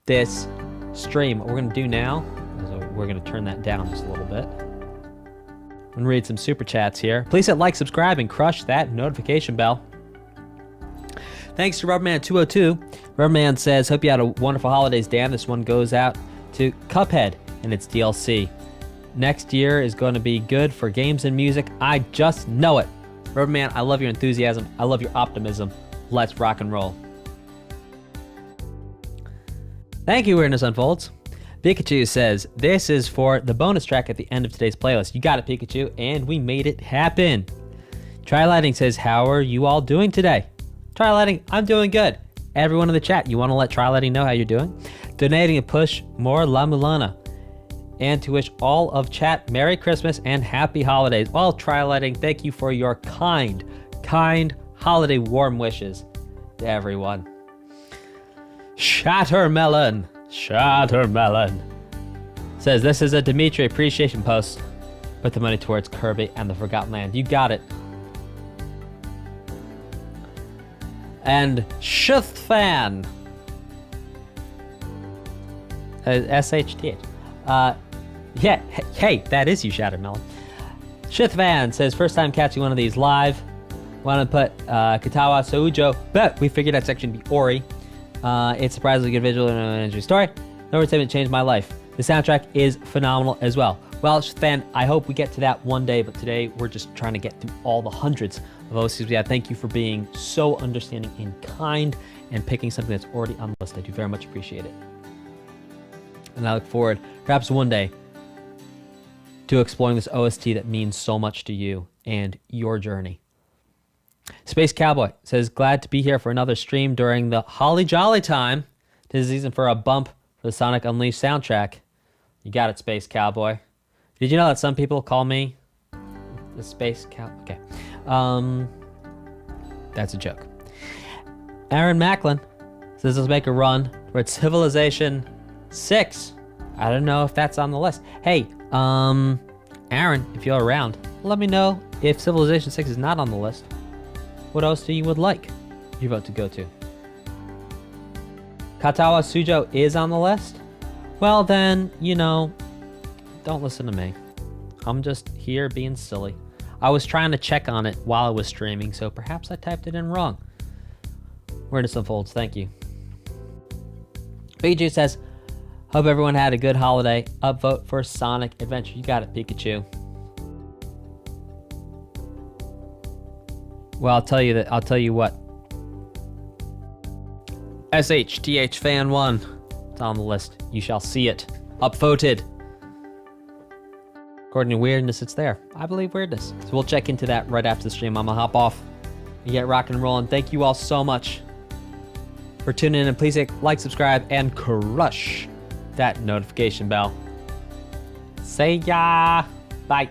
Speaker 1: this stream. What we're going to do now is we're going to turn that down just a little bit. I'm going to read some super chats here. Please hit like, subscribe, and crush that notification bell. Thanks to Rubberman202. Rubberman says, hope you had a wonderful holidays, Dan. This one goes out to Cuphead and its DLC. Next year is going to be good for games and music. I just know it. Rubberman, I love your enthusiasm. I love your optimism. Let's rock and roll. Thank you, Weirdness Unfolds. Pikachu says, this is for the bonus track at the end of today's playlist. You got it, Pikachu, and we made it happen. Trylighting says, how are you all doing today? Trylighting, I'm doing good. Everyone in the chat, you want to let Trylighting know how you're doing? Donating to push more La Mulana. And to wish all of chat Merry Christmas and Happy Holidays. Well, Trylighting, thank you for your kind holiday warm wishes to everyone. Shattermelon says, this is a Dimitri appreciation post. Put the money towards Kirby and the Forgotten Land. You got it. And Shithfan. SHTH. Yeah, hey, that is you, Shattermelon. Shithfan says, first time catching one of these live. Want to put Katawa Soujo, but we figured that section would be Ori. It's surprisingly good visual and an interesting story. No entertainment changed my life. The soundtrack is phenomenal as well. Well, Shithfan, I hope we get to that one day, but today we're just trying to get through all the hundreds of OSTs we have. Thank you for being so understanding and kind and picking something that's already on the list. I do very much appreciate it. And I look forward, perhaps one day, to exploring this OST that means so much to you and your journey. Space Cowboy says, glad to be here for another stream during the Holly Jolly time. Tis season for a bump for the Sonic Unleashed soundtrack. You got it, Space Cowboy. Did you know that some people call me the Space Cow? Okay. That's a joke. Aaron Macklin says, let's make a run towards Civilization 6. I don't know if that's on the list. Hey, Aaron, if you're around, let me know if Civilization 6 is not on the list. What else do you would like your vote to go to? Katawa Sujo is on the list? Well then, don't listen to me. I'm just here being silly. I was trying to check on it while I was streaming, so perhaps I typed it in wrong. Weirdness Unfolds, thank you. Pikachu says, hope everyone had a good holiday. Upvote for Sonic Adventure. You got it, Pikachu. Well, I'll tell you what. SHTH Fan 1. It's on the list. You shall see it. Upvoted. According to Weirdness, it's there. I believe Weirdness. So we'll check into that right after the stream. I'm gonna hop off and get rock and rolling. Thank you all so much for tuning in, and please hit like, subscribe, and crush that notification bell. See ya. Bye.